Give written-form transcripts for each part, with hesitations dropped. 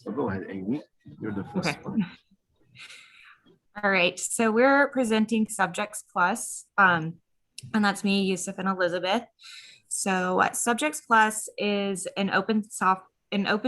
So go ahead, Amy. You're the first one. All right, so we're presenting Subjects Plus, and that's me, Youssef, and Elizabeth. So Subjects Plus is an open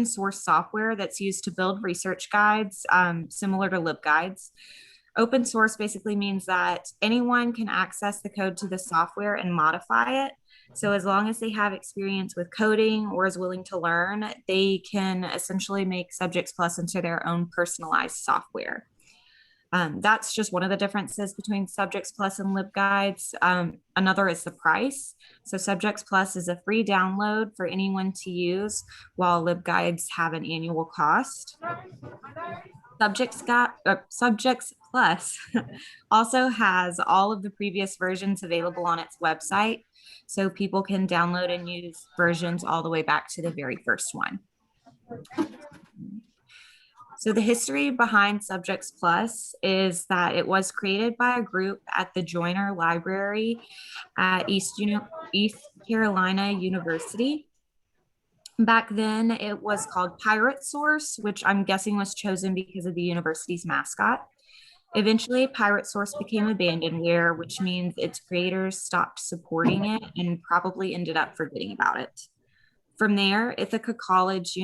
source software that's used to build research guides, similar to LibGuides. Open source basically means that anyone can access the code to the software and modify it. So as long as they have experience with coding or is willing to learn, they can essentially make Subjects Plus into their own personalized software. That's just one of the differences between Subjects Plus and LibGuides. Another is the price. So Subjects Plus is a free download for anyone to use, while LibGuides have an annual cost. Subjects Plus also has all of the previous versions available on its website, so people can download and use versions all the way back to the very first one. So the history behind Subjects Plus is that it was created by a group at the Joyner Library at East Carolina University. Back then, it was called Pirate Source, which I'm guessing was chosen because of the university's mascot. Eventually, Pirate Source became abandonware, which means its creators stopped supporting it and probably ended up forgetting about it. From there, Ithaca College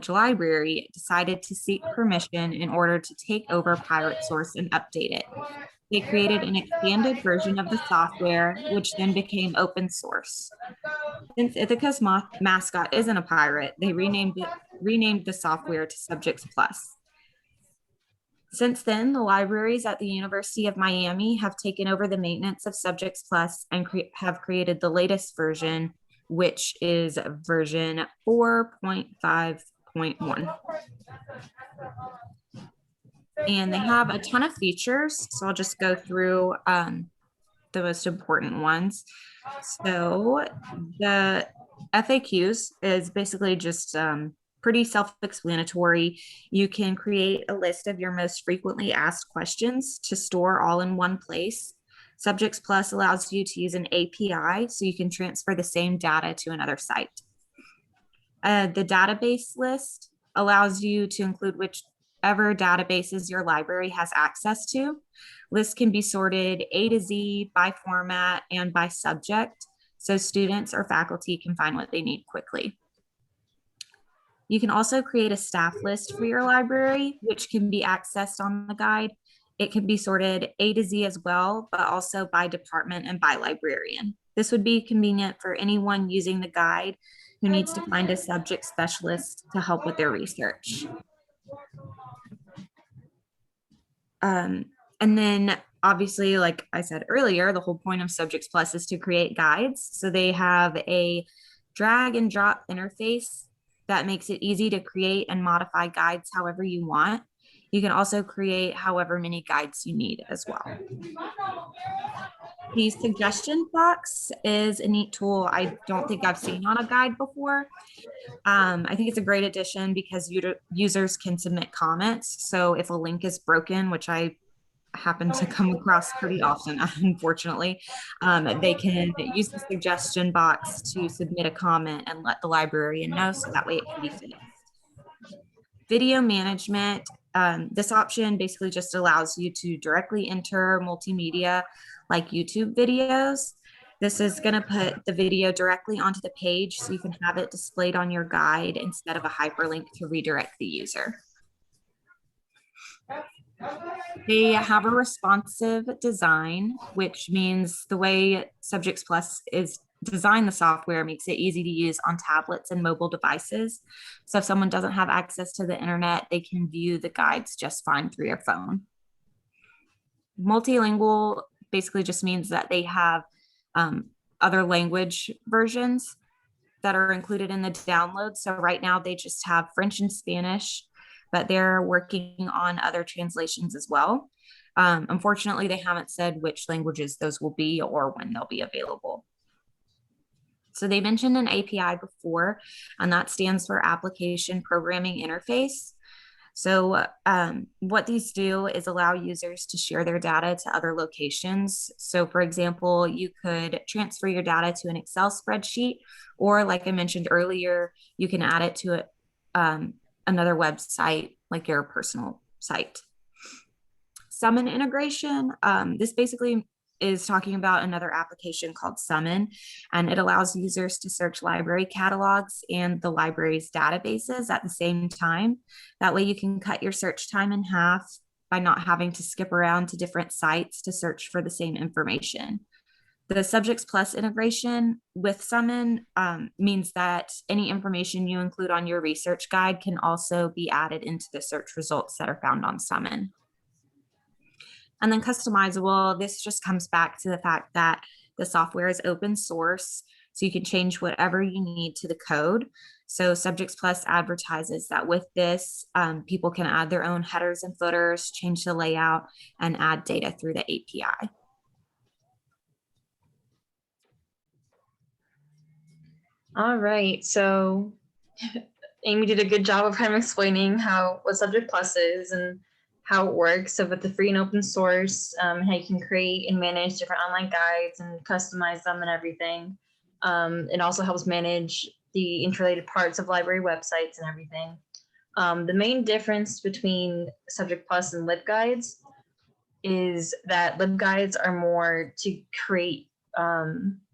Library decided to seek permission in order to take over Pirate Source and update it. They created an expanded version of the software, which then became open source. Since Ithaca's mascot isn't a pirate, they renamed the software to Subjects Plus. Since then, the libraries at the University of Miami have taken over the maintenance of Subjects Plus and have created the latest version, which is version 4.5.1. And they have a ton of features, so I'll just go through the most important ones. So the FAQs is basically just pretty self-explanatory. You can create a list of your most frequently asked questions to store all in one place. Subjects Plus allows you to use an API so you can transfer the same data to another site. The database list allows you to include whichever databases your library has access to. Lists can be sorted A to Z by format and by subject, so students or faculty can find what they need quickly. You can also create a staff list for your library, which can be accessed on the guide. It can be sorted A to Z as well, but also by department and by librarian. This would be convenient for anyone using the guide who needs to find a subject specialist to help with their research. And then obviously, like I said earlier, the whole point of Subjects Plus is to create guides. So they have a drag and drop interface that makes it easy to create and modify guides however you want. You can also create however many guides you need as well. The suggestion box is a neat tool I don't think I've seen on a guide before. I think it's a great addition because users can submit comments. So if a link is broken, which I happen to come across pretty often, unfortunately, they can use the suggestion box to submit a comment and let the librarian know, so that way it can be fixed. Video management. This option basically just allows you to directly enter multimedia like YouTube videos. This is going to put the video directly onto the page so you can have it displayed on your guide instead of a hyperlink to redirect the user. They have a responsive design, which means the way Subjects Plus is designed, the software makes it easy to use on tablets and mobile devices. So if someone doesn't have access to the internet, they can view the guides just fine through their phone. Multilingual basically just means that they have other language versions that are included in the download. So right now they just have French and Spanish, but they're working on other translations as well. Unfortunately, they haven't said which languages those will be or when they'll be available. So they mentioned an API before, and that stands for Application Programming Interface. So what these do is allow users to share their data to other locations. So for example, you could transfer your data to an Excel spreadsheet, or like I mentioned earlier, you can add it to another website like your personal site. Summon integration, this basically is talking about another application called Summon, and it allows users to search library catalogs and the library's databases at the same time. That way you can cut your search time in half by not having to skip around to different sites to search for the same information. The SubjectsPlus integration with Summon means that any information you include on your research guide can also be added into the search results that are found on Summon. And then customizable, this just comes back to the fact that the software is open source, so you can change whatever you need to the code. So SubjectsPlus advertises that with this, people can add their own headers and footers, change the layout, and add data through the API. All right, so Amy did a good job of kind of explaining what SubjectsPlus is and how it works. So with the free and open source, how you can create and manage different online guides and customize them and everything. It also helps manage the interrelated parts of library websites and everything. The main difference between SubjectsPlus and LibGuides is that LibGuides are more to create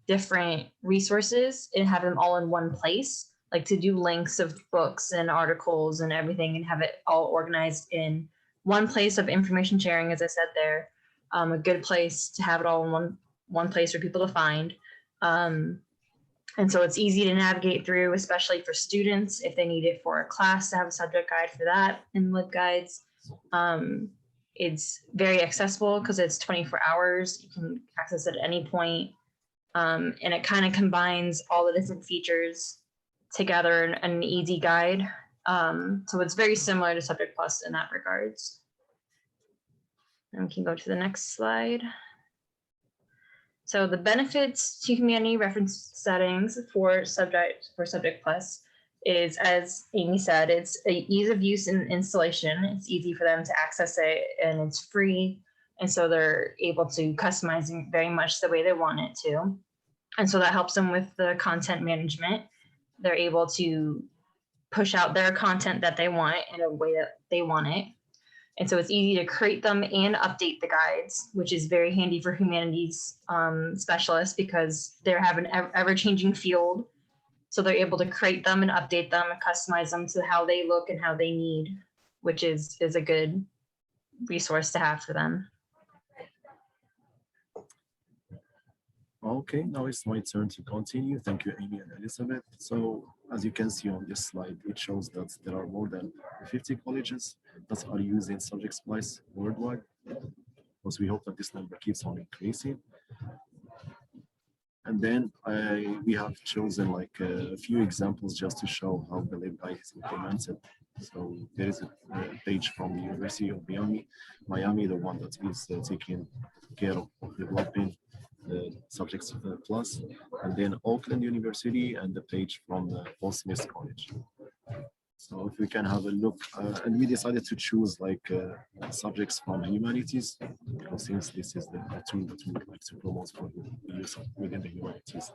different resources and have them all in one place, like to do links of books and articles and everything and have it all organized in one place of information sharing, as I said there, a good place to have it all in one place for people to find. And so it's easy to navigate through, especially for students, if they need it for a class to have a subject guide for that in LibGuides. It's very accessible because it's 24 hours. You can access it at any point. And it kind of combines all the different features together in an easy guide. So it's very similar to SubjectsPlus in that regards. And we can go to the next slide. So the benefits to humanity reference settings for SubjectsPlus is, as Amy said, it's an ease of use and installation. It's easy for them to access it and it's free. And so they're able to customize it very much the way they want it to. And so that helps them with the content management. They're able to push out their content that they want in a way that they want it. And so it's easy to create them and update the guides, which is very handy for humanities specialists because they have an ever-changing field. So they're able to create them and update them and customize them to how they look and how they need, which is a good resource to have for them. Okay, now it's my turn to continue. Thank you, Amy and Elizabeth. So as you can see on this slide, it shows that there are more than 50 colleges that are using SubjectsPlus worldwide. Because we hope that this number keeps on increasing. And then we have chosen like a few examples just to show how the LibGuide is implemented. So there is a page from the University of Miami, the one that is taking care of developing SubjectsPlus, and then Auckland University and the page from Paul Smith College. So if we can have a look, and we decided to choose like subjects from humanities, because since this is the tool that we would like to promote for the use within the humanities.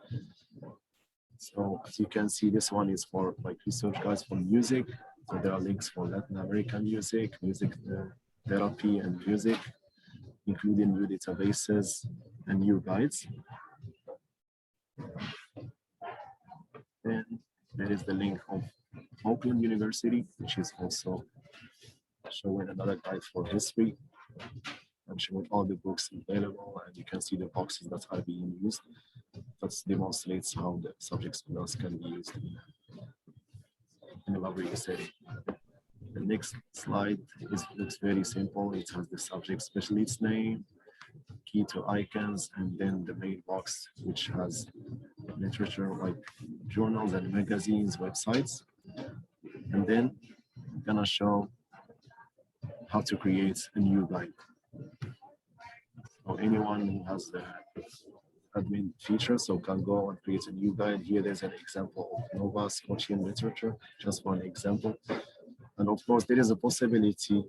So as you can see, this one is for like research guides for music. So there are links for Latin American music, music therapy and music, including new databases and new guides. Then there is the link of Auckland University, which is also showing another guide for history and showing all the books available, and you can see the boxes that are being used. That demonstrates how the SubjectsPlus can be used in a library setting. The next slide looks very simple. It has the subject specialist name, key to icons, and then the main box, which has literature like journals and magazines, websites. And then I'm gonna show how to create a new guide. So anyone who has the admin feature, so can go and create a new guide. Here there's an example of Nova Scotian literature, just for an example. And of course, there is a possibility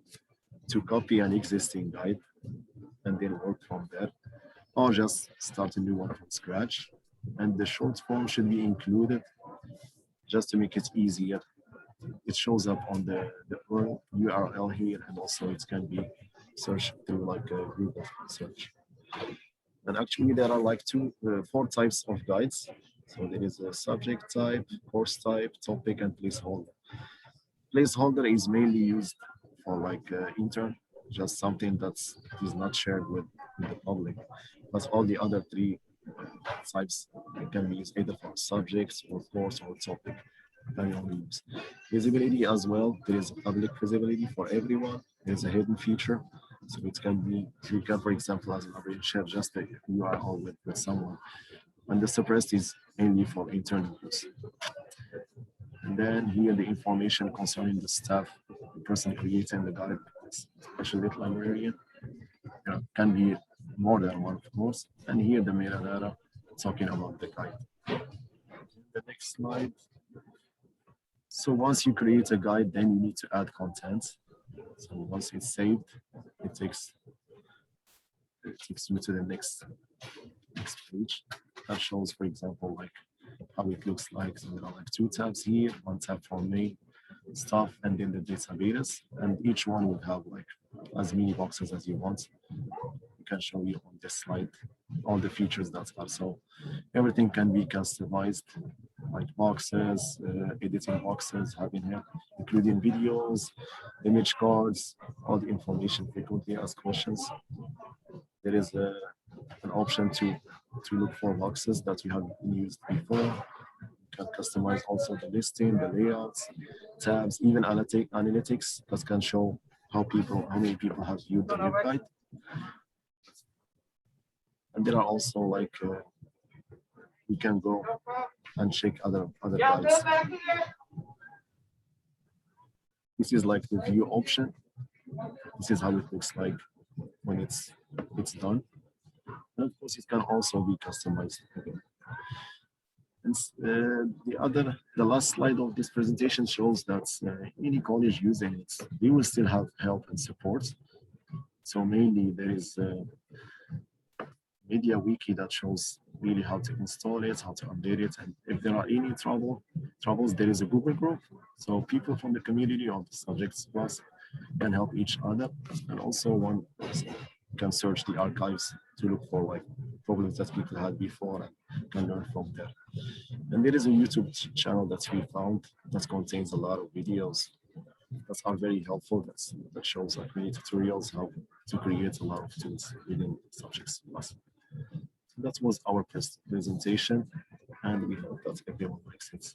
to copy an existing guide and then work from there, or just start a new one from scratch. And the short form should be included just to make it easier it shows up on the URL here, and also it can be searched through like a Google search. And actually, there are like four types of guides. So there is a subject type, course type, topic, and placeholder. Placeholder is mainly used for like intern, just something is not shared with the public. But all the other three types can be used either for subjects or course or topic. Depending on the use. Visibility as well. There is a public visibility for everyone. There's a hidden feature. So it can be, you can, for example, as an librarian, share just a URL with someone. And the suppressed is mainly for internal use. And then here the information concerning the staff, the person creating the guide, especially librarian, can be more than one, of course. And here the metadata talking about the guide. The next slide. So once you create a guide, then you need to add content. So once it's saved, it takes you to the next page that shows, for example, like how it looks like. So there are like two tabs here, one tab for main stuff, and then the databases, and each one would have like as many boxes as you want. We can show you on this slide all the features that are. So everything can be customized, like boxes, editing boxes, having here, including videos, image cards, all the information, frequently asked questions. There is an option to look for boxes that you have used before. You can customize also the listing, the layouts, tabs, even analytics that can show how many people have viewed the website. And there are also like you can go and check other guides. This is like the view option. This is how it looks like when it's done. And of course, it can also be customized. And the last slide of this presentation shows that any college using it, they will still have help and support. So mainly there is media wiki that shows really how to install it, how to update it, and if there are any troubles, there is a Google group. So people from the community of the SubjectsPlus can help each other, and also one person can search the archives to look for like problems that people had before and can learn from there. And there is a YouTube channel that we found that contains a lot of videos that are very helpful. That shows like many tutorials how to create a lot of tools within SubjectsPlus. So that was our presentation, and we hope that everyone likes it.